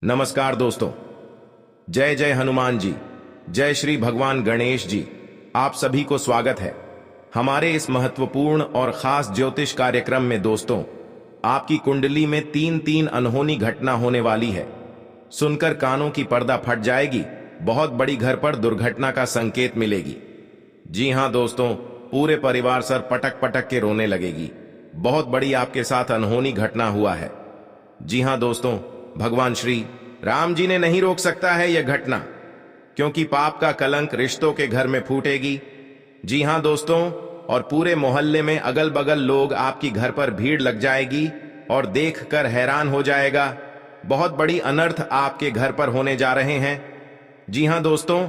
नमस्कार दोस्तों। जय जय हनुमान जी, जय श्री भगवान गणेश जी। आप सभी को स्वागत है हमारे इस महत्वपूर्ण और खास ज्योतिष कार्यक्रम में। दोस्तों, आपकी कुंडली में तीन तीन अनहोनी घटना होने वाली है। सुनकर कानों की पर्दा फट जाएगी। बहुत बड़ी घर पर दुर्घटना का संकेत मिलेगी। जी हां दोस्तों, पूरे परिवार सर पटक पटक के रोने लगेगी। बहुत बड़ी आपके साथ अनहोनी घटना हुआ है। जी हां दोस्तों, भगवान श्री राम जी ने नहीं रोक सकता है यह घटना, क्योंकि पाप का कलंक रिश्तों के घर में फूटेगी। जी हां दोस्तों, और पूरे मोहल्ले में अगल बगल लोग आपकी घर पर भीड़ लग जाएगी और देखकर हैरान हो जाएगा। बहुत बड़ी अनर्थ आपके घर पर होने जा रहे हैं। जी हां दोस्तों,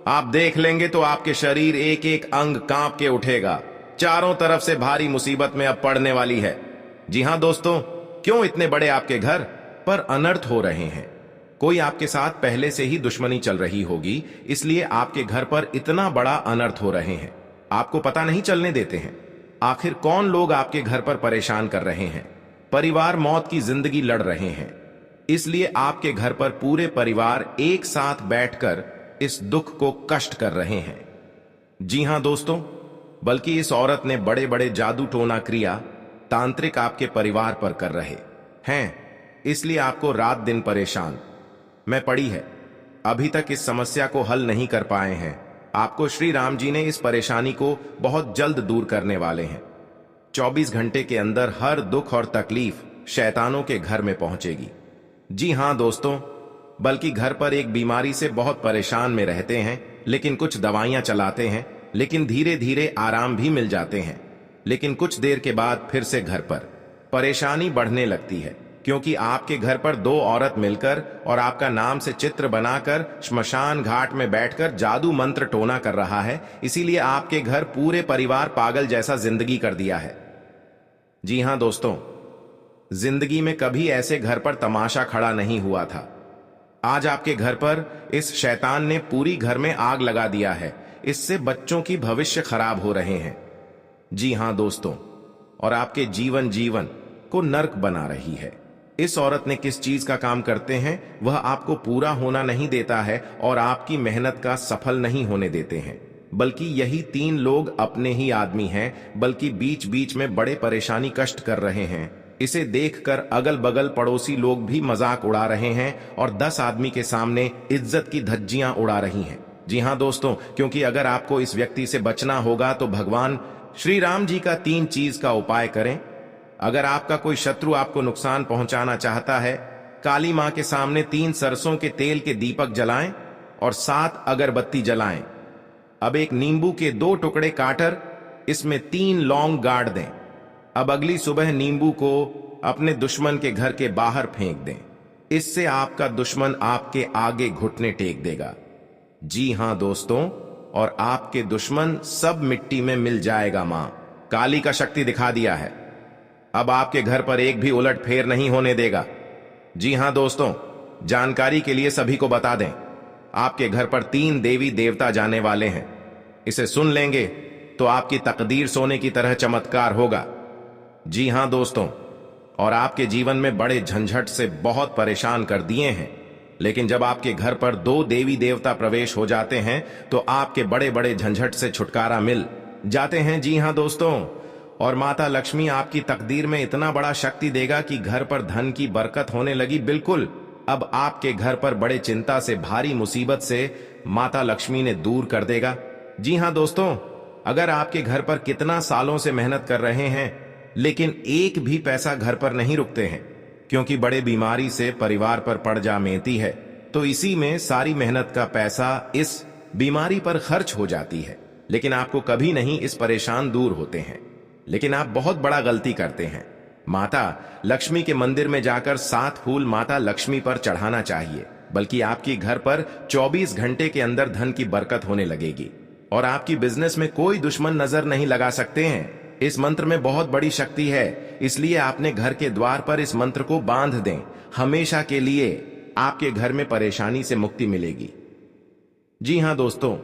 आप देख लेंगे तो आपके शरीर एक एक अंग कांप के उठेगा। चारों तरफ से भारी मुसीबत में अब पड़ने वाली है। जी हां दोस्तों, क्यों इतने बड़े आपके घर पर अनर्थ हो रहे हैं? कोई आपके साथ पहले से ही दुश्मनी चल रही होगी, इसलिए आपके घर पर इतना बड़ा अनर्थ हो रहे हैं। आपको पता नहीं चलने देते हैं। आखिर कौन लोग आपके घर पर परेशान कर रहे हैं? परिवार मौत की जिंदगी लड़ रहे हैं, इसलिए आपके घर पर पूरे परिवार एक साथ बैठकर इस दुख को कष्ट कर रहे हैं। जी हां दोस्तों, बल्कि इस औरत ने बड़े बड़े जादू टोना क्रिया तांत्रिक आपके परिवार पर कर रहे हैं, इसलिए आपको रात दिन परेशान में पड़ी है। अभी तक इस समस्या को हल नहीं कर पाए हैं। आपको श्री राम जी ने इस परेशानी को बहुत जल्द दूर करने वाले हैं। 24 घंटे के अंदर हर दुख और तकलीफ शैतानों के घर में पहुंचेगी। जी हां दोस्तों, बल्कि घर पर एक बीमारी से बहुत परेशान में रहते हैं, लेकिन कुछ दवाइयां चलाते हैं, लेकिन धीरे धीरे आराम भी मिल जाते हैं। लेकिन कुछ देर के बाद फिर से घर पर परेशानी बढ़ने लगती है, क्योंकि आपके घर पर दो औरत मिलकर और आपका नाम से चित्र बनाकर श्मशान घाट में बैठकर जादू मंत्र टोना कर रहा है। इसीलिए आपके घर पूरे परिवार पागल जैसा जिंदगी कर दिया है। जी हां दोस्तों, जिंदगी में कभी ऐसे घर पर तमाशा खड़ा नहीं हुआ था। आज आपके घर पर इस शैतान ने पूरी घर में आग लगा दिया है। इससे बच्चों की भविष्य खराब हो रहे हैं। जी हां दोस्तों, और आपके जीवन को नर्क बना रही है। इस औरत ने किस चीज का काम करते हैं, वह आपको पूरा होना नहीं देता है और आपकी मेहनत का सफल नहीं होने देते हैं। बल्कि यही तीन लोग अपने ही आदमी हैं, बल्कि बीच बीच में बड़े परेशानी कष्ट कर रहे हैं। इसे देखकर अगल बगल पड़ोसी लोग भी मजाक उड़ा रहे हैं और 10 आदमी के सामने इज्जत की धज्जियां उड़ा रही हैं। जी हां दोस्तों, क्योंकि अगर आपको इस व्यक्ति से बचना होगा तो भगवान श्री राम जी का 3 चीज का उपाय करें। अगर आपका कोई शत्रु आपको नुकसान पहुंचाना चाहता है, काली मां के सामने 3 सरसों के तेल के दीपक जलाएं और 7 अगरबत्ती जलाएं। अब एक नींबू के 2 टुकड़े काटकर इसमें 3 लौंग गाड़ दें। अब अगली सुबह नींबू को अपने दुश्मन के घर के बाहर फेंक दें। इससे आपका दुश्मन आपके आगे घुटने टेक देगा। जी हां दोस्तों, और आपके दुश्मन सब मिट्टी में मिल जाएगा। मां काली का शक्ति दिखा दिया है। अब आपके घर पर एक भी उलट फेर नहीं होने देगा। जी हां दोस्तों, जानकारी के लिए सभी को बता दें, आपके घर पर 3 देवी देवता जाने वाले हैं। इसे सुन लेंगे तो आपकी तकदीर सोने की तरह चमत्कार होगा। जी हां दोस्तों, और आपके जीवन में बड़े झंझट से बहुत परेशान कर दिए हैं। लेकिन जब आपके घर पर 2 देवी देवता प्रवेश हो जाते हैं तो आपके बड़े बड़े झंझट से छुटकारा मिल जाते हैं। जी हां दोस्तों, और माता लक्ष्मी आपकी तकदीर में इतना बड़ा शक्ति देगा कि घर पर धन की बरकत होने लगी। बिल्कुल, अब आपके घर पर बड़े चिंता से भारी मुसीबत से माता लक्ष्मी ने दूर कर देगा। जी हां दोस्तों, अगर आपके घर पर कितना सालों से मेहनत कर रहे हैं, लेकिन एक भी पैसा घर पर नहीं रुकते हैं, क्योंकि बड़े बीमारी से परिवार पर पड़ जा मेती है, तो इसी में सारी मेहनत का पैसा इस बीमारी पर खर्च हो जाती है। लेकिन आपको कभी नहीं इस परेशान दूर होते हैं। लेकिन आप बहुत बड़ा गलती करते हैं। माता लक्ष्मी के मंदिर में जाकर 7 फूल माता लक्ष्मी पर चढ़ाना चाहिए। बल्कि आपकी घर पर 24 घंटे के अंदर धन की बरकत होने लगेगी और आपकी बिजनेस में कोई दुश्मन नजर नहीं लगा सकते हैं। इस मंत्र में बहुत बड़ी शक्ति है, इसलिए आपने घर के द्वार पर इस मंत्र को बांध दें। हमेशा के लिए आपके घर में परेशानी से मुक्ति मिलेगी। जी हां दोस्तों,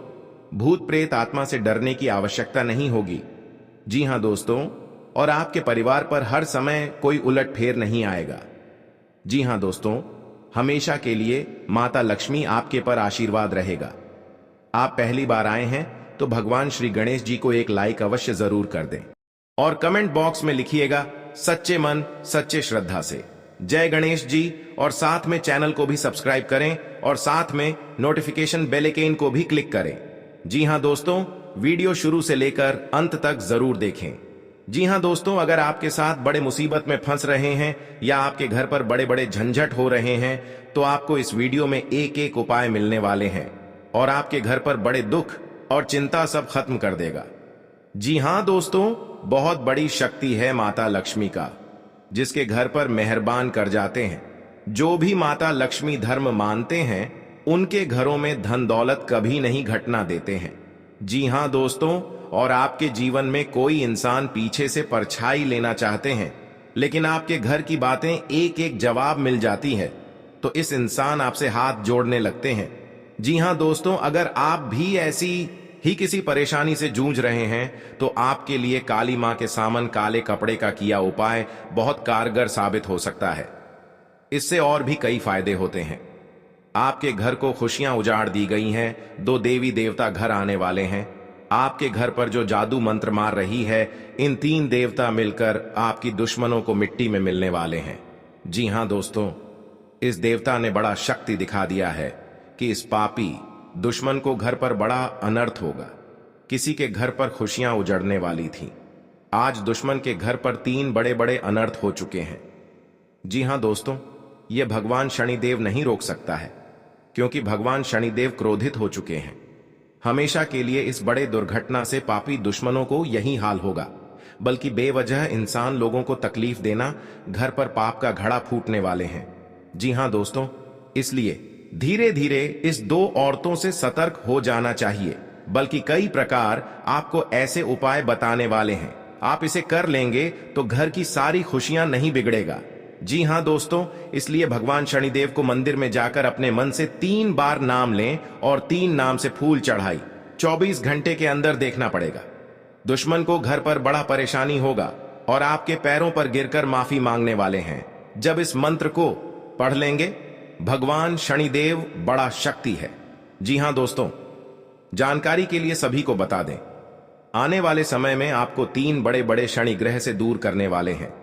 भूत प्रेत आत्मा से डरने की आवश्यकता नहीं होगी। जी हां दोस्तों, और आपके परिवार पर हर समय कोई उलट फेर नहीं आएगा। जी हां दोस्तों, हमेशा के लिए माता लक्ष्मी आपके पर आशीर्वाद रहेगा। आप पहली बार आए हैं तो भगवान श्री गणेश जी को एक लाइक अवश्य जरूर कर दें और कमेंट बॉक्स में लिखिएगा सच्चे मन सच्चे श्रद्धा से जय गणेश जी, और साथ में चैनल को भी सब्सक्राइब करें और साथ में नोटिफिकेशन बेल आइकन को भी क्लिक करें। जी हां दोस्तों, वीडियो शुरू से लेकर अंत तक जरूर देखें। जी हां दोस्तों, अगर आपके साथ बड़े मुसीबत में फंस रहे हैं या आपके घर पर बड़े बड़े झंझट हो रहे हैं तो आपको इस वीडियो में एक एक उपाय मिलने वाले हैं और आपके घर पर बड़े दुख और चिंता सब खत्म कर देगा। जी हां दोस्तों, बहुत बड़ी शक्ति है माता लक्ष्मी का, जिसके घर पर मेहरबान कर जाते हैं। जो भी माता लक्ष्मी धर्म मानते हैं उनके घरों में धन दौलत कभी नहीं घटना देते हैं। जी हां दोस्तों, और आपके जीवन में कोई इंसान पीछे से परछाई लेना चाहते हैं लेकिन आपके घर की बातें एक एक जवाब मिल जाती है तो इस इंसान आपसे हाथ जोड़ने लगते हैं। जी हां दोस्तों, अगर आप भी ऐसी ही किसी परेशानी से जूझ रहे हैं तो आपके लिए काली मां के सामन काले कपड़े का किया उपाय बहुत कारगर साबित हो सकता है। इससे और भी कई फायदे होते हैं। आपके घर को खुशियां उजाड़ दी गई हैं, 2 देवी देवता घर आने वाले हैं। आपके घर पर जो जादू मंत्र मार रही है, इन 3 देवता मिलकर आपकी दुश्मनों को मिट्टी में मिलने वाले हैं। जी हां दोस्तों, इस देवता ने बड़ा शक्ति दिखा दिया है कि इस पापी दुश्मन को घर पर बड़ा अनर्थ होगा। किसी के घर पर खुशियां उजड़ने वाली थीं। आज दुश्मन के घर पर 3 बड़े बड़े अनर्थ हो चुके हैं। जी हां दोस्तों, यह भगवान शनिदेव नहीं रोक सकता है, क्योंकि भगवान शनिदेव क्रोधित हो चुके हैं। हमेशा के लिए इस बड़े दुर्घटना से पापी दुश्मनों को यही हाल होगा, बल्कि बेवजह इंसान लोगों को तकलीफ देना घर पर पाप का घड़ा फूटने वाले हैं। जी हां दोस्तों, इसलिए धीरे धीरे इस 2 औरतों से सतर्क हो जाना चाहिए, बल्कि कई प्रकार आपको ऐसे उपाय बताने वाले हैं। आप इसे कर लेंगे तो घर की सारी खुशियां नहीं बिगड़ेगा। जी हां दोस्तों, इसलिए भगवान शनिदेव को मंदिर में जाकर अपने मन से 3 बार नाम लें और 3 नाम से फूल चढ़ाई 24 घंटे के अंदर देखना पड़ेगा। दुश्मन को घर पर बड़ा परेशानी होगा और आपके पैरों पर गिरकर माफी मांगने वाले हैं। जब इस मंत्र को पढ़ लेंगे, भगवान शनिदेव बड़ा शक्ति है। जी हां दोस्तों, जानकारी के लिए सभी को बता दें, आने वाले समय में आपको 3 बड़े बड़े शनि ग्रह से दूर करने वाले हैं,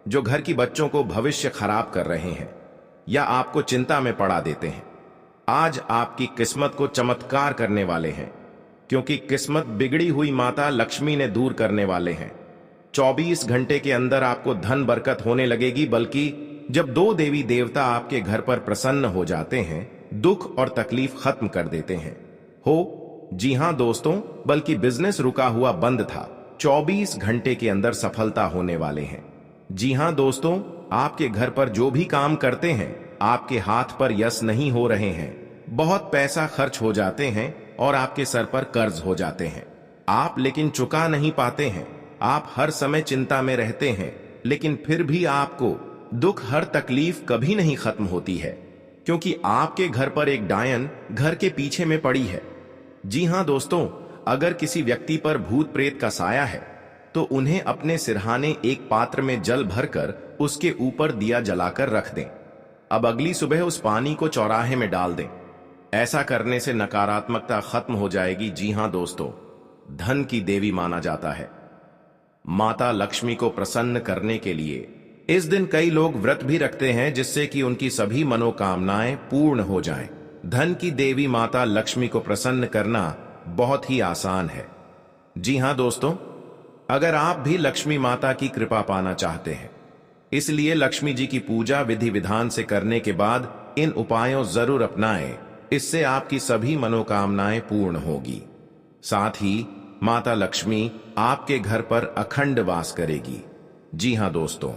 जो घर की बच्चों को भविष्य खराब कर रहे हैं या आपको चिंता में पड़ा देते हैं। आज आपकी किस्मत को चमत्कार करने वाले हैं, क्योंकि किस्मत बिगड़ी हुई माता लक्ष्मी ने दूर करने वाले हैं। 24 घंटे के अंदर आपको धन बरकत होने लगेगी, बल्कि जब 2 देवी देवता आपके घर पर प्रसन्न हो जाते हैं, दुख और तकलीफ खत्म कर देते हैं। जी हां दोस्तों, बल्कि बिजनेस रुका हुआ बंद था, 24 घंटे के अंदर सफलता होने वाले हैं। जी हां दोस्तों, आपके घर पर जो भी काम करते हैं, आपके हाथ पर यश नहीं हो रहे हैं, बहुत पैसा खर्च हो जाते हैं और आपके सर पर कर्ज हो जाते हैं। आप लेकिन चुका नहीं पाते हैं। आप हर समय चिंता में रहते हैं, लेकिन फिर भी आपको दुख हर तकलीफ कभी नहीं खत्म होती है, क्योंकि आपके घर पर एक डायन घर के पीछे में पड़ी है। जी हां दोस्तों, अगर किसी व्यक्ति पर भूत प्रेत का साया है तो उन्हें अपने सिरहाने एक पात्र में जल भरकर उसके ऊपर दिया जलाकर रख दें। अब अगली सुबह उस पानी को चौराहे में डाल दें। ऐसा करने से नकारात्मकता खत्म हो जाएगी। जी हां दोस्तों, धन की देवी माना जाता है। माता लक्ष्मी को प्रसन्न करने के लिए इस दिन कई लोग व्रत भी रखते हैं, जिससे कि उनकी सभी मनोकामनाएं पूर्ण हो जाएं। धन की देवी माता लक्ष्मी को प्रसन्न करना बहुत ही आसान है। जी हां दोस्तों, अगर आप भी लक्ष्मी माता की कृपा पाना चाहते हैं, इसलिए लक्ष्मी जी की पूजा विधि विधान से करने के बाद इन उपायों जरूर अपनाएं। इससे आपकी सभी मनोकामनाएं पूर्ण होगी। साथ ही माता लक्ष्मी आपके घर पर अखंड वास करेगी। जी हां दोस्तों,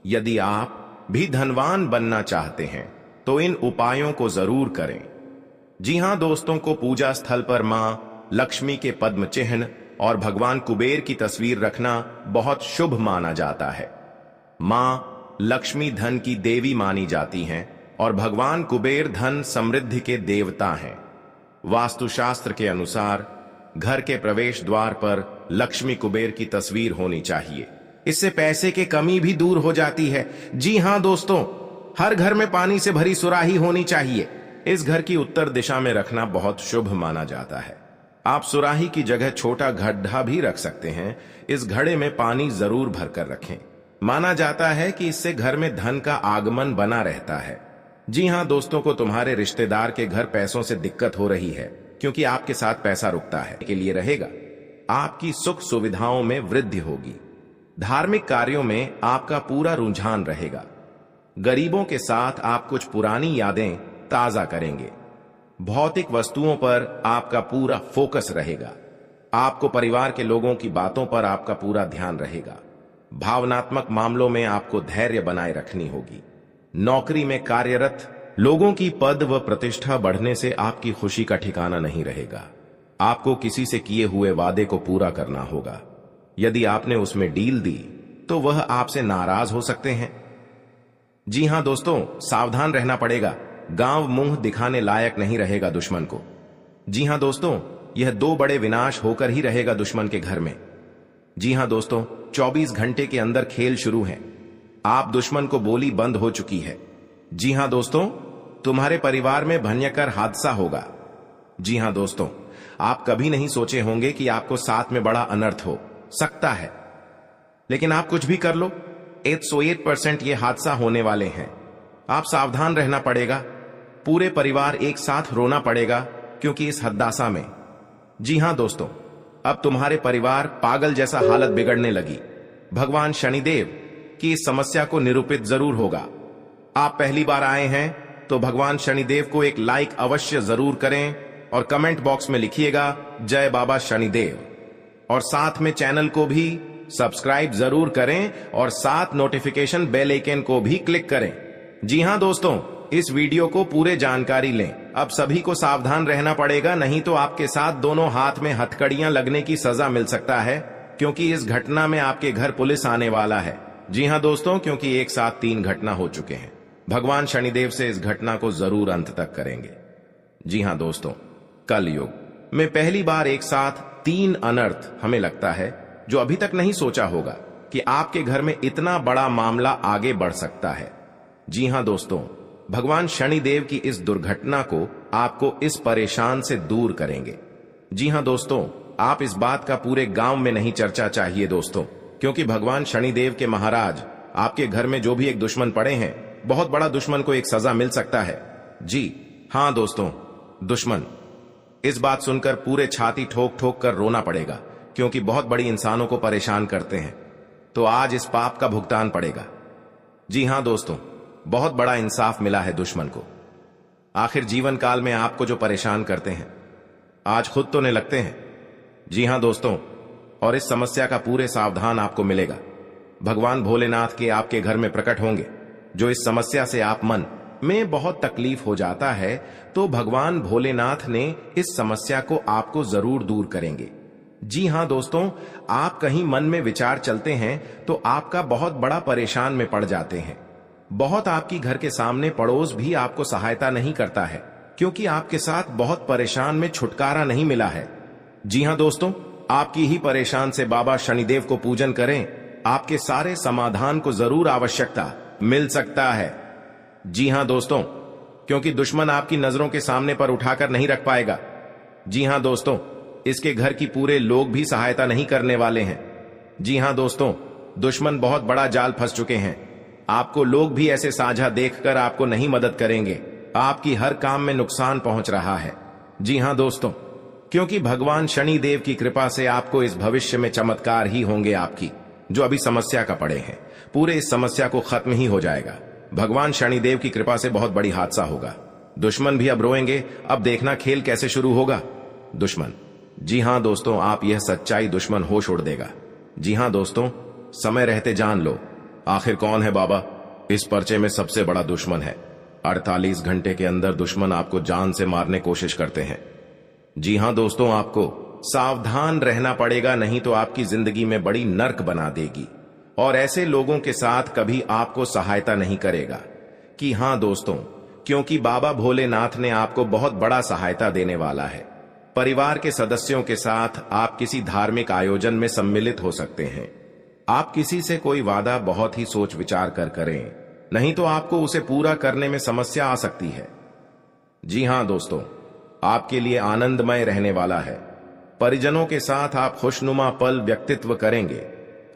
यदि आप भी धनवान बनना चाहते हैं तो इन उपायों को जरूर करें। जी हां दोस्तों, को पूजा स्थल पर मां लक्ष्मी के पद्म चिन्ह और भगवान कुबेर की तस्वीर रखना बहुत शुभ माना जाता है। मां लक्ष्मी धन की देवी मानी जाती हैं और भगवान कुबेर धन समृद्धि के देवता हैं। वास्तुशास्त्र के अनुसार घर के प्रवेश द्वार पर लक्ष्मी कुबेर की तस्वीर होनी चाहिए। इससे पैसे की कमी भी दूर हो जाती है। जी हां दोस्तों, हर घर में पानी से भरी सुराही होनी चाहिए। इस घर की उत्तर दिशा में रखना बहुत शुभ माना जाता है। आप सुराही की जगह छोटा गड्ढा भी रख सकते हैं। इस घड़े में पानी जरूर भरकर रखें। माना जाता है कि इससे घर में धन का आगमन बना रहता है। जी हां दोस्तों, को तुम्हारे रिश्तेदार के घर पैसों से दिक्कत हो रही है क्योंकि आपके साथ पैसा रुकता है के लिए रहेगा। आपकी सुख सुविधाओं में वृद्धि होगी। धार्मिक कार्यों में आपका पूरा रुझान रहेगा। गरीबों के साथ आप कुछ पुरानी यादें ताजा करेंगे। भौतिक वस्तुओं पर आपका पूरा फोकस रहेगा। आपको परिवार के लोगों की बातों पर आपका पूरा ध्यान रहेगा। भावनात्मक मामलों में आपको धैर्य बनाए रखनी होगी। नौकरी में कार्यरत लोगों की पद व प्रतिष्ठा बढ़ने से आपकी खुशी का ठिकाना नहीं रहेगा। आपको किसी से किए हुए वादे को पूरा करना होगा। यदि आपने उसमें डील दी तो वह आपसे नाराज हो सकते हैं। जी हां दोस्तों, सावधान रहना पड़ेगा। गांव मुंह दिखाने लायक नहीं रहेगा दुश्मन को। जी हां दोस्तों, यह 2 बड़े विनाश होकर ही रहेगा दुश्मन के घर में। जी हां दोस्तों, 24 घंटे के अंदर खेल शुरू है। आप दुश्मन को बोली बंद हो चुकी है। जी हां दोस्तों, तुम्हारे परिवार में भयंकर हादसा होगा। जी हां दोस्तों, आप कभी नहीं सोचे होंगे कि आपको साथ में बड़ा अनर्थ हो सकता है, लेकिन आप कुछ भी कर लो, 108% ये हादसा होने वाले हैं। आप सावधान रहना पड़ेगा। पूरे परिवार एक साथ रोना पड़ेगा क्योंकि इस हदासा में। जी हां दोस्तों, अब तुम्हारे परिवार पागल जैसा हालत बिगड़ने लगी। भगवान शनिदेव की इस समस्या को निरूपित जरूर होगा। आप पहली बार आए हैं तो भगवान शनिदेव को एक लाइक अवश्य जरूर करें और कमेंट बॉक्स में लिखिएगा जय बाबा शनिदेव, और साथ में चैनल को भी सब्सक्राइब जरूर करें और साथ नोटिफिकेशन बेल आइकन को भी क्लिक करें। जी हां दोस्तों, इस वीडियो को पूरे जानकारी लें। अब सभी को सावधान रहना पड़ेगा, नहीं तो आपके साथ दोनों हाथ में हथकड़ियां लगने की सजा मिल सकता है, क्योंकि इस घटना में आपके घर पुलिस आने वाला है। जी हां दोस्तों, क्योंकि एक साथ 3 घटना हो चुके हैं। भगवान शनिदेव से इस घटना को जरूर अंत तक करेंगे। जी हां दोस्तों, कल युग में पहली बार एक साथ 3 अनर्थ हमें लगता है, जो अभी तक नहीं सोचा होगा कि आपके घर में इतना बड़ा मामला आगे बढ़ सकता है। जी हां दोस्तों, भगवान शनिदेव की इस दुर्घटना को आपको इस परेशान से दूर करेंगे। जी हां दोस्तों, आप इस बात का पूरे गांव में नहीं चर्चा चाहिए दोस्तों, क्योंकि भगवान शनिदेव के महाराज आपके घर में जो भी एक दुश्मन पड़े हैं, बहुत बड़ा दुश्मन को एक सजा मिल सकता है। जी हां दोस्तों, दुश्मन। इस बात सुनकर पूरे छाती ठोक ठोक कर रोना पड़ेगा, क्योंकि बहुत बड़ी इंसानों को परेशान करते हैं, तो आज इस पाप का भुगतान पड़ेगा। जी हां दोस्तों, बहुत बड़ा इंसाफ मिला है दुश्मन को। आखिर जीवन काल में आपको जो परेशान करते हैं, आज खुद तो नहीं लगते हैं। जी हां दोस्तों, और इस समस्या का पूरे सावधान आपको मिलेगा। भगवान भोलेनाथ के आपके घर में प्रकट होंगे। जो इस समस्या से आप मन में बहुत तकलीफ हो जाता है, तो भगवान भोलेनाथ ने इस समस्या को आपको जरूर दूर करेंगे। जी हां दोस्तों, आप कहीं मन में विचार चलते हैं तो आपका बहुत बड़ा परेशान में पड़ जाते हैं। बहुत आपकी घर के सामने पड़ोस भी आपको सहायता नहीं करता है, क्योंकि आपके साथ बहुत परेशान में छुटकारा नहीं मिला है। जी हां दोस्तों, आपकी ही परेशान से बाबा शनिदेव को पूजन करें, आपके सारे समाधान को जरूर आवश्यकता मिल सकता है। जी हां दोस्तों, क्योंकि दुश्मन आपकी नजरों के सामने पर उठाकर नहीं रख पाएगा। जी हां दोस्तों, इसके घर की पूरे लोग भी सहायता नहीं करने वाले हैं। जी हां दोस्तों, दुश्मन बहुत बड़ा जाल फंस चुके हैं। आपको लोग भी ऐसे साझा देखकर आपको नहीं मदद करेंगे। आपकी हर काम में नुकसान पहुंच रहा है। जी हां दोस्तों, क्योंकि भगवान शनि देव की कृपा से आपको इस भविष्य में चमत्कार ही होंगे। आपकी जो अभी समस्या का पड़े हैं, पूरे इस समस्या को खत्म ही हो जाएगा। भगवान शनिदेव की कृपा से बहुत बड़ी हादसा होगा। दुश्मन भी अब रोएंगे। अब देखना खेल कैसे शुरू होगा। दुश्मन। जी हां दोस्तों, आप यह सच्चाई दुश्मन होश उड़ देगा। जी हां दोस्तों, समय रहते जान लो, आखिर कौन है बाबा इस पर्चे में सबसे बड़ा दुश्मन है। 48 घंटे के अंदर दुश्मन आपको जान से मारने कोशिश करते हैं। जी हां दोस्तों, आपको सावधान रहना पड़ेगा, नहीं तो आपकी जिंदगी में बड़ी नर्क बना देगी और ऐसे लोगों के साथ कभी आपको सहायता नहीं करेगा। कि हां दोस्तों, क्योंकि बाबा भोलेनाथ ने आपको बहुत बड़ा सहायता देने वाला है। परिवार के सदस्यों के साथ आप किसी धार्मिक आयोजन में सम्मिलित हो सकते हैं। आप किसी से कोई वादा बहुत ही सोच विचार कर करें। नहीं तो आपको उसे पूरा करने में समस्या आ सकती है। जी हां दोस्तों, आपके लिए आनंदमय रहने वाला है। परिजनों के साथ आप खुशनुमा पल व्यक्तित्व करेंगे।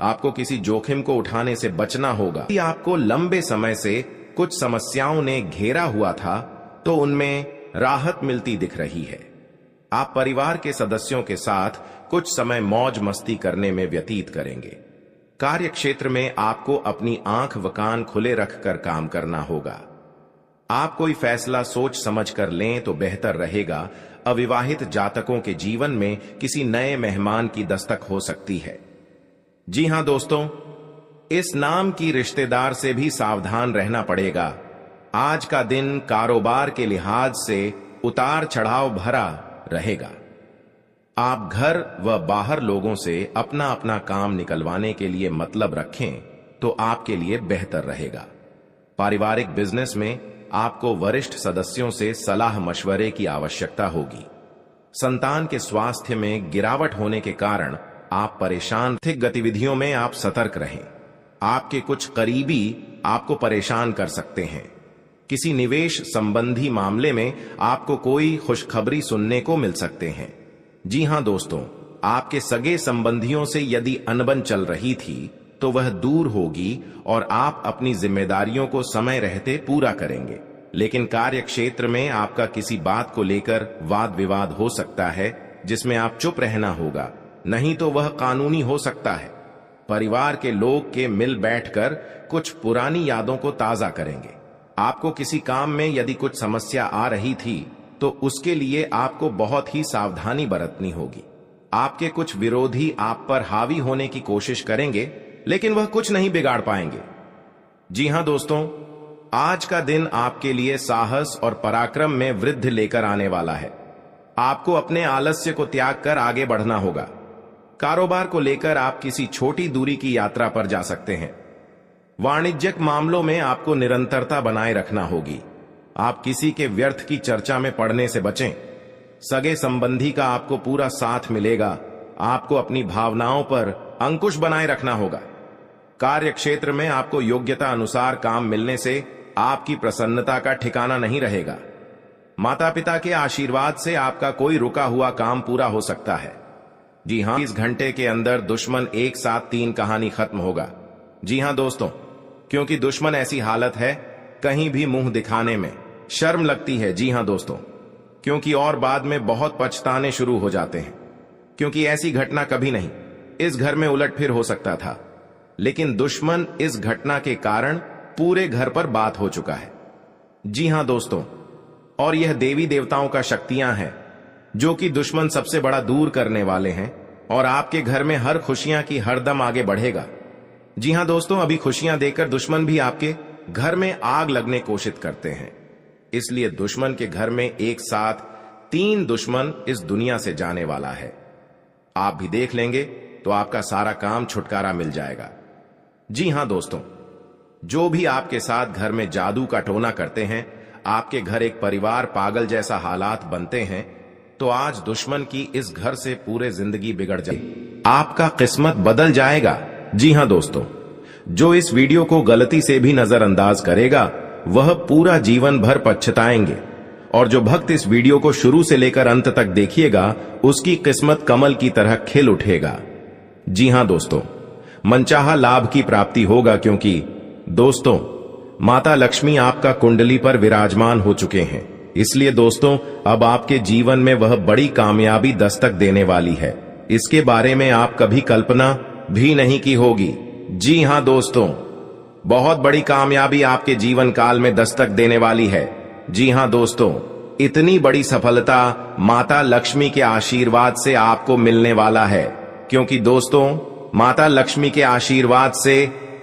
आपको किसी जोखिम को उठाने से बचना होगा। यदि आपको लंबे समय से कुछ समस्याओं ने घेरा हुआ था तो उनमें राहत मिलती दिख रही है। आप परिवार के सदस्यों के साथ कुछ समय मौज मस्ती करने में व्यतीत करेंगे। कार्य क्षेत्र में आपको अपनी आंख व कान खुले रखकर काम करना होगा। आप कोई फैसला सोच समझ कर लें तो बेहतर रहेगा। अविवाहित जातकों के जीवन में किसी नए मेहमान की दस्तक हो सकती है। जी हां दोस्तों, इस नाम की रिश्तेदार से भी सावधान रहना पड़ेगा। आज का दिन कारोबार के लिहाज से उतार चढ़ाव भरा रहेगा। आप घर व बाहर लोगों से अपना अपना काम निकलवाने के लिए मतलब रखें तो आपके लिए बेहतर रहेगा। पारिवारिक बिजनेस में आपको वरिष्ठ सदस्यों से सलाह मशवरे की आवश्यकता होगी। संतान के स्वास्थ्य में गिरावट होने के कारण आप परेशान। आर्थिक गतिविधियों में आप सतर्क रहें। आपके कुछ करीबी आपको परेशान कर सकते हैं। किसी निवेश संबंधी मामले में आपको कोई खुशखबरी सुनने को मिल सकते हैं। जी हां दोस्तों, आपके सगे संबंधियों से यदि अनबन चल रही थी तो वह दूर होगी और आप अपनी जिम्मेदारियों को समय रहते पूरा करेंगे। लेकिन कार्य क्षेत्र में आपका किसी बात को लेकर वाद विवाद हो सकता है जिसमें आप चुप रहना होगा, नहीं तो वह कानूनी हो सकता है। परिवार के लोग के मिल बैठकर कुछ पुरानी यादों को ताजा करेंगे। आपको किसी काम में यदि कुछ समस्या आ रही थी तो उसके लिए आपको बहुत ही सावधानी बरतनी होगी। आपके कुछ विरोधी आप पर हावी होने की कोशिश करेंगे लेकिन वह कुछ नहीं बिगाड़ पाएंगे। जी हां दोस्तों, आज का दिन आपके लिए साहस और पराक्रम में वृद्धि लेकर आने वाला है। आपको अपने आलस्य को त्याग कर आगे बढ़ना होगा। कारोबार को लेकर आप किसी छोटी दूरी की यात्रा पर जा सकते हैं। वाणिज्यिक मामलों में आपको निरंतरता बनाए रखना होगी। आप किसी के व्यर्थ की चर्चा में पड़ने से बचें। सगे संबंधी का आपको पूरा साथ मिलेगा। आपको अपनी भावनाओं पर अंकुश बनाए रखना होगा। कार्य क्षेत्र में आपको योग्यता अनुसार काम मिलने से आपकी प्रसन्नता का ठिकाना नहीं रहेगा। माता पिता के आशीर्वाद से आपका कोई रुका हुआ काम पूरा हो सकता है। जी हां, इस घंटे के अंदर दुश्मन एक साथ 3 कहानी खत्म होगा। जी हां दोस्तों, क्योंकि दुश्मन ऐसी हालत है कहीं भी मुंह दिखाने में शर्म लगती है। जी हां दोस्तों, क्योंकि और बाद में बहुत पछताने शुरू हो जाते हैं, क्योंकि ऐसी घटना कभी नहीं इस घर में उलटफेर हो सकता था, लेकिन दुश्मन इस घटना के कारण पूरे घर पर बात हो चुका है। जी हां दोस्तों, और यह देवी देवताओं का शक्तियां हैं जो कि दुश्मन सबसे बड़ा दूर करने वाले हैं और आपके घर में हर खुशियां की हरदम आगे बढ़ेगा। जी हां दोस्तों, अभी खुशियां देकर दुश्मन भी आपके घर में आग लगने कोशिश करते हैं। इसलिए दुश्मन के घर में एक साथ 3 दुश्मन इस दुनिया से जाने वाला है। आप भी देख लेंगे तो आपका सारा काम छुटकारा मिल जाएगा। जी हां दोस्तों, जो भी आपके साथ घर में जादू का टोना करते हैं, आपके घर एक परिवार पागल जैसा हालात बनते हैं, तो आज दुश्मन की इस घर से पूरे जिंदगी बिगड़ जाए, आपका किस्मत बदल जाएगा। जी हां दोस्तों, जो इस वीडियो को गलती से भी नजरअंदाज करेगा वह पूरा जीवन भर पछताएंगे, और जो भक्त इस वीडियो को शुरू से लेकर अंत तक देखिएगा उसकी किस्मत कमल की तरह खिल उठेगा। जी हां दोस्तों, मनचाहा लाभ की प्राप्ति होगा, क्योंकि दोस्तों माता लक्ष्मी आपका कुंडली पर विराजमान हो चुके हैं। इसलिए दोस्तों अब आपके जीवन में वह बड़ी कामयाबी दस्तक देने वाली है। इसके बारे में आप कभी कल्पना भी नहीं की होगी। जी हां दोस्तों, बहुत बड़ी कामयाबी आपके जीवन काल में दस्तक देने वाली है। जी हां दोस्तों, इतनी बड़ी सफलता माता लक्ष्मी के आशीर्वाद से आपको मिलने वाला है, क्योंकि दोस्तों माता लक्ष्मी के आशीर्वाद से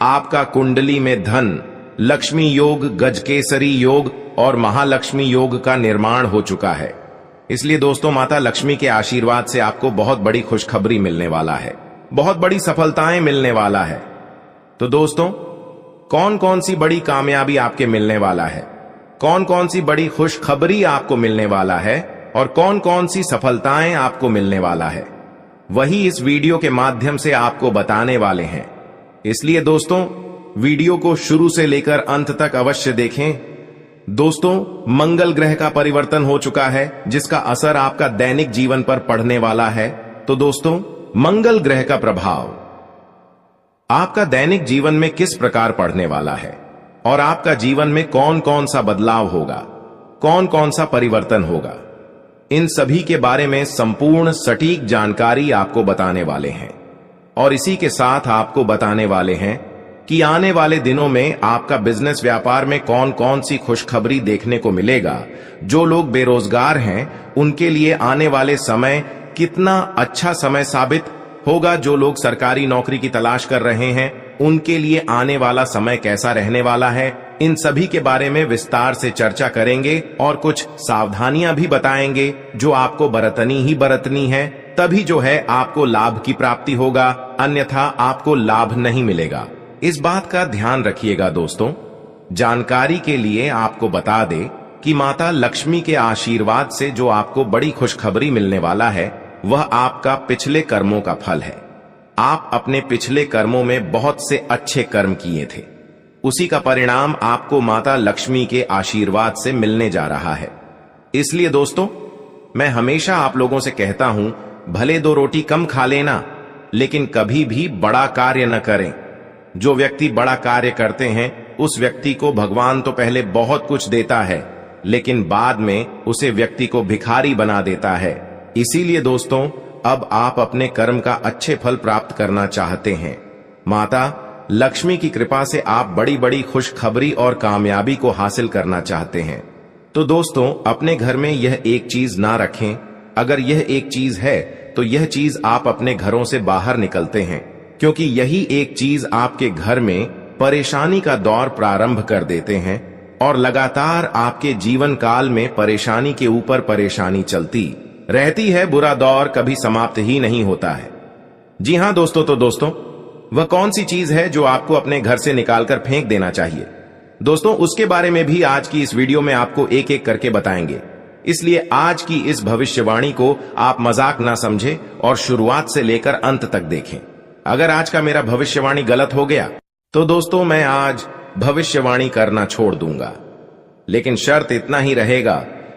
आपका कुंडली में धन, लक्ष्मी योग, गजकेसरी योग और महालक्ष्मी योग का निर्माण हो चुका है। इसलिए दोस्तों माता लक्ष्मी के आशीर्वाद से आपको बहुत बड़ी खुशखबरी मिलने वाला है, बहुत बड़ी सफलताएं मिलने वाला है। तो दोस्तों कौन कौन सी बड़ी कामयाबी आपके मिलने वाला है, कौन कौन सी बड़ी खुशखबरी आपको मिलने वाला है और कौन कौन सी सफलताएं आपको मिलने वाला है, वही इस वीडियो के माध्यम से आपको बताने वाले हैं। इसलिए दोस्तों वीडियो को शुरू से लेकर अंत तक अवश्य देखें। दोस्तों, मंगल ग्रह का परिवर्तन हो चुका है जिसका असर आपका दैनिक जीवन पर पड़ने वाला है। तो दोस्तों, मंगल ग्रह का प्रभाव आपका दैनिक जीवन में किस प्रकार पड़ने वाला है और आपका जीवन में कौन कौन सा बदलाव होगा, कौन कौन सा परिवर्तन होगा, इन सभी के बारे में संपूर्ण सटीक जानकारी आपको बताने वाले हैं। और इसी के साथ आपको बताने वाले हैं कि आने वाले दिनों में आपका बिजनेस व्यापार में कौन कौन सी खुशखबरी देखने को मिलेगा। जो लोग बेरोजगार हैं उनके लिए आने वाले समय कितना अच्छा समय साबित होगा। जो लोग सरकारी नौकरी की तलाश कर रहे हैं उनके लिए आने वाला समय कैसा रहने वाला है, इन सभी के बारे में विस्तार से चर्चा करेंगे और कुछ सावधानियां भी बताएंगे जो आपको बरतनी ही बरतनी है, तभी जो है आपको लाभ की प्राप्ति होगा, अन्यथा आपको लाभ नहीं मिलेगा। इस बात का ध्यान रखिएगा दोस्तों। जानकारी के लिए आपको बता दे कि माता लक्ष्मी के आशीर्वाद से जो आपको बड़ी खुशखबरी मिलने वाला है वह आपका पिछले कर्मों का फल है। आप अपने पिछले कर्मों में बहुत से अच्छे कर्म किए थे, उसी का परिणाम आपको माता लक्ष्मी के आशीर्वाद से मिलने जा रहा है। इसलिए दोस्तों, मैं हमेशा आप लोगों से कहता हूं, भले 2 रोटी कम खा लेना लेकिन कभी भी बड़ा कार्य न करें। जो व्यक्ति बड़ा कार्य करते हैं उस व्यक्ति को भगवान तो पहले बहुत कुछ देता है लेकिन बाद में उसे व्यक्ति को भिखारी बना देता है। इसीलिए दोस्तों, अब आप अपने कर्म का अच्छे फल प्राप्त करना चाहते हैं। माता लक्ष्मी की कृपा से आप बड़ी बड़ी खुशखबरी और कामयाबी को हासिल करना चाहते हैं। तो दोस्तों, अपने घर में यह एक चीज ना रखें। अगर यह एक चीज है तो यह चीज आप अपने घरों से बाहर निकलते हैं, क्योंकि यही एक चीज आपके घर में परेशानी का दौर प्रारंभ कर देते हैं और लगातार आपके जीवन काल में परेशानी के ऊपर परेशानी चलती रहती है। बुरा दौर कभी समाप्त ही नहीं होता है। जी हां दोस्तों, तो दोस्तों, वह कौन सी चीज है जो आपको अपने घर से निकालकर फेंक देना चाहिए? दोस्तों, उसके बारे में भी आज की इस वीडियो में आपको एक एक करके बताएंगे। इसलिए आज की इस भविष्यवाणी को आप मजाक ना समझें और शुरुआत से लेकर अंत तक देखें। अगर आज का मेरा भविष्यवाणी गलत हो गया तो दोस्तों, मैं आज भविष्यवाणी करना छोड़ दूंगा। लेकिन शर्त इतना ही रहेगा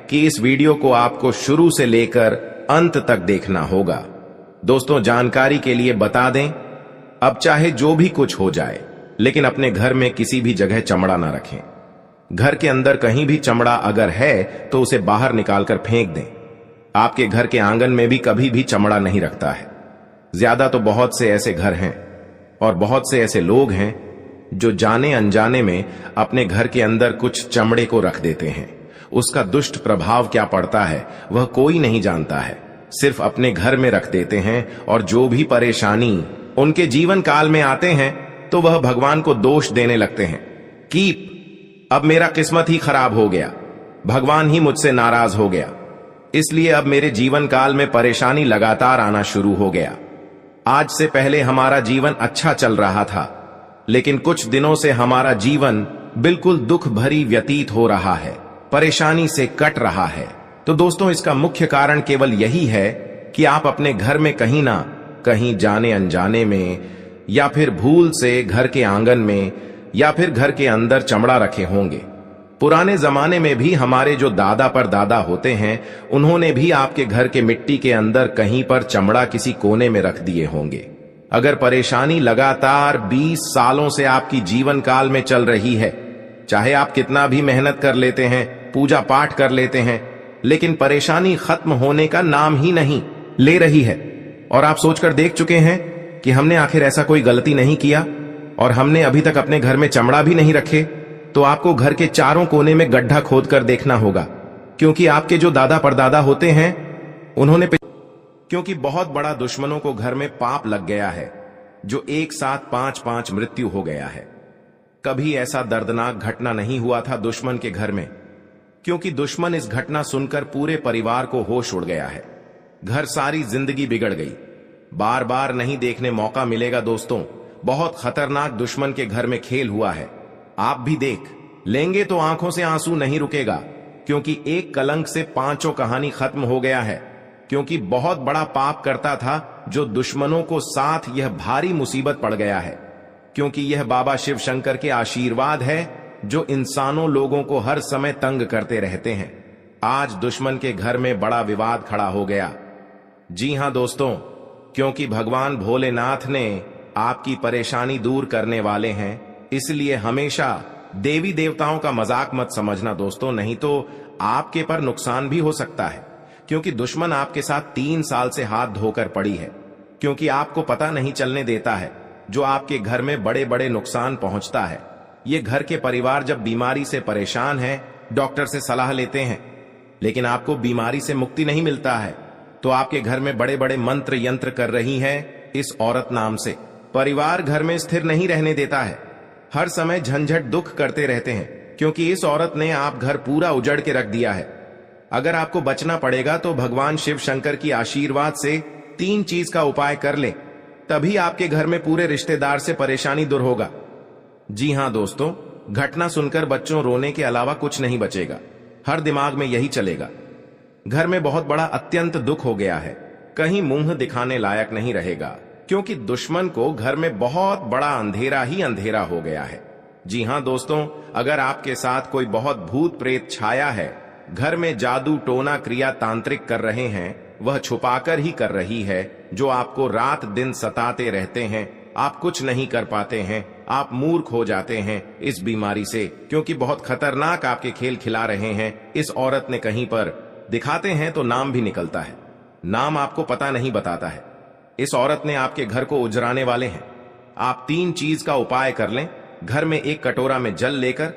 कि इस वीडियो को आपको शुरू से लेकर अंत तक देखना होगा। दोस्तों, जानकारी के लिए बता दें, अब चाहे जो भी कुछ हो जाए लेकिन अपने घर में किसी भी जगह चमड़ा ना रखें। घर के अंदर कहीं भी चमड़ा अगर है तो उसे बाहर निकालकर फेंक दें। आपके घर के आंगन में भी कभी भी चमड़ा नहीं रखता है। ज्यादा तो बहुत से ऐसे घर हैं और बहुत से ऐसे लोग हैं जो जाने अनजाने में अपने घर के अंदर कुछ चमड़े को रख देते हैं। उसका दुष्ट प्रभाव क्या पड़ता है वह कोई नहीं जानता है, सिर्फ अपने घर में रख देते हैं और जो भी परेशानी उनके जीवन काल में आते हैं तो वह भगवान को दोष देने लगते हैं कि अब मेरा किस्मत ही खराब हो गया, भगवान ही मुझसे नाराज हो गया, इसलिए अब मेरे जीवन काल में परेशानी लगातार आना शुरू हो गया। आज से पहले हमारा जीवन अच्छा चल रहा था लेकिन कुछ दिनों से हमारा जीवन बिल्कुल दुख भरी व्यतीत हो रहा है, परेशानी से कट रहा है। तो दोस्तों, इसका मुख्य कारण केवल यही है कि आप अपने घर में कहीं ना कहीं जाने अनजाने में या फिर भूल से घर के आंगन में या फिर घर के अंदर चमड़ा रखे होंगे। पुराने जमाने में भी हमारे जो दादा परदादा होते हैं उन्होंने भी आपके घर के मिट्टी के अंदर कहीं पर चमड़ा किसी कोने में रख दिए होंगे। अगर परेशानी लगातार 20 सालों से आपकी जीवन काल में चल रही है, चाहे आप कितना भी मेहनत कर लेते हैं, पूजा पाठ कर लेते हैं, लेकिन परेशानी खत्म होने का नाम ही नहीं ले रही है और आप सोचकर देख चुके हैं कि हमने आखिर ऐसा कोई गलती नहीं किया और हमने अभी तक अपने घर में चमड़ा भी नहीं रखे, तो आपको घर के चारों कोने में गड्ढा खोदकर देखना होगा, क्योंकि आपके जो दादा परदादा होते हैं उन्होंने क्योंकि बहुत बड़ा दुश्मनों को घर में पाप लग गया है जो एक साथ 5-5 मृत्यु हो गया है। कभी ऐसा दर्दनाक घटना नहीं हुआ था दुश्मन के घर में, क्योंकि दुश्मन इस घटना सुनकर पूरे परिवार को होश उड़ गया है। घर सारी जिंदगी बिगड़ गई। बार बार नहीं देखने मौका मिलेगा दोस्तों। बहुत खतरनाक दुश्मन के घर में खेल हुआ है। आप भी देख लेंगे तो आंखों से आंसू नहीं रुकेगा, क्योंकि एक कलंक से 5 कहानी खत्म हो गया है। क्योंकि बहुत बड़ा पाप करता था जो दुश्मनों को साथ यह भारी मुसीबत पड़ गया है। क्योंकि यह बाबा शिव शंकर के आशीर्वाद है जो इंसानों लोगों को हर समय तंग करते रहते हैं। आज दुश्मन के घर में बड़ा विवाद खड़ा हो गया। जी हां दोस्तों, क्योंकि भगवान भोलेनाथ ने आपकी परेशानी दूर करने वाले हैं, इसलिए हमेशा देवी देवताओं का मजाक मत समझना दोस्तों, नहीं तो आपके पर नुकसान भी हो सकता है। क्योंकि दुश्मन आपके साथ 3 साल से हाथ धोकर पड़ी है, क्योंकि आपको पता नहीं चलने देता है जो आपके घर में बड़े बड़े नुकसान पहुंचता है। ये घर के परिवार जब बीमारी से परेशान है, डॉक्टर से सलाह लेते हैं, लेकिन आपको बीमारी से मुक्ति नहीं मिलता है, तो आपके घर में बड़े बड़े मंत्र यंत्र कर रही है इस औरत नाम से। परिवार घर में स्थिर नहीं रहने देता है, हर समय झंझट दुख करते रहते हैं, क्योंकि इस औरत ने आप घर पूरा उजड़ के रख दिया है। अगर आपको बचना पड़ेगा तो भगवान शिव शंकर की आशीर्वाद से 3 चीज का उपाय कर ले, तभी आपके घर में पूरे रिश्तेदार से परेशानी दूर होगा। जी हां दोस्तों, घटना सुनकर बच्चों रोने के अलावा कुछ नहीं बचेगा, हर दिमाग में यही चलेगा। घर में बहुत बड़ा अत्यंत दुख हो गया है, कहीं मुंह दिखाने लायक नहीं रहेगा, क्योंकि दुश्मन को घर में बहुत बड़ा अंधेरा ही अंधेरा हो गया है। जी हां दोस्तों, अगर आपके साथ कोई बहुत भूत प्रेत छाया है, घर में जादू टोना क्रिया तांत्रिक कर रहे हैं, वह छुपाकर ही कर रही है, जो आपको रात दिन सताते रहते हैं, आप कुछ नहीं कर पाते हैं, आप मूर्ख हो जाते हैं इस बीमारी से, क्योंकि बहुत खतरनाक आपके खेल खिला रहे हैं। इस औरत ने कहीं पर दिखाते हैं तो नाम भी निकलता है, नाम आपको पता नहीं बताता है। इस औरत ने आपके घर को उजराने वाले हैं। आप 3 चीज का उपाय कर लें। घर में 1 कटोरा में जल लेकर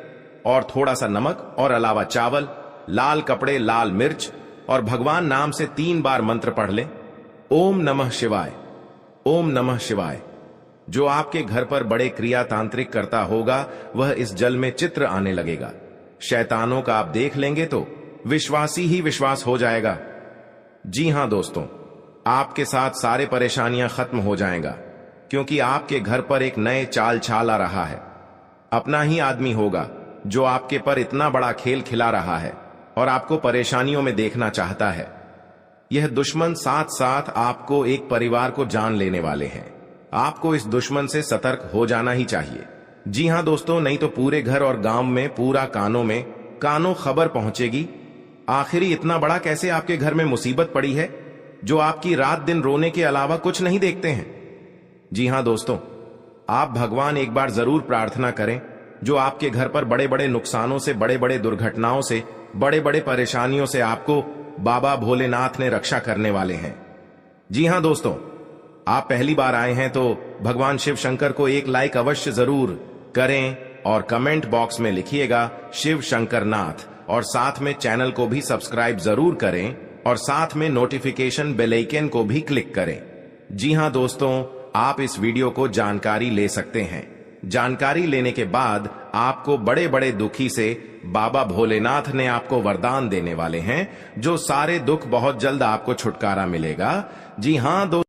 और थोड़ा सा नमक और अलावा चावल, लाल कपड़े, लाल मिर्च और भगवान नाम से 3 बार मंत्र पढ़ लें, ओम नमः शिवाय, ओम नमः शिवाय। जो आपके घर पर बड़े क्रिया तांत्रिक करता होगा, वह इस जल में चित्र आने लगेगा। शैतानों का आप देख लेंगे तो विश्वासी ही विश्वास हो जाएगा। जी हां दोस्तों, आपके साथ सारे परेशानियां खत्म हो जाएगा, क्योंकि आपके घर पर एक नए चाल छाल आ रहा है। अपना ही आदमी होगा जो आपके पर इतना बड़ा खेल खिला रहा है और आपको परेशानियों में देखना चाहता है। यह दुश्मन साथ साथ आपको एक परिवार को जान लेने वाले हैं। आपको इस दुश्मन से सतर्क हो जाना ही चाहिए। जी हां दोस्तों, नहीं तो पूरे घर और गांव में पूरा कानों खबर पहुंचेगी। आखिरी इतना बड़ा कैसे आपके घर में मुसीबत पड़ी है जो आपकी रात दिन रोने के अलावा कुछ नहीं देखते हैं। जी हां दोस्तों, आप भगवान एक बार जरूर प्रार्थना करें, जो आपके घर पर बड़े बड़े नुकसानों से, बड़े बड़े दुर्घटनाओं से, बड़े बड़े परेशानियों से आपको बाबा भोलेनाथ ने रक्षा करने वाले हैं। जी हां दोस्तों, आप पहली बार आए हैं तो भगवान शिव शंकर को एक लाइक अवश्य जरूर करें और कमेंट बॉक्स में लिखिएगा शिव शंकर नाथ, और साथ में चैनल को भी सब्सक्राइब जरूर करें और साथ में नोटिफिकेशन बेल आइकन को भी क्लिक करें। जी हां दोस्तों, आप इस वीडियो को जानकारी ले सकते हैं। जानकारी लेने के बाद आपको बड़े बड़े दुखी से बाबा भोलेनाथ ने आपको वरदान देने वाले हैं, जो सारे दुख बहुत जल्द आपको छुटकारा मिलेगा। जी हां दोस्तों।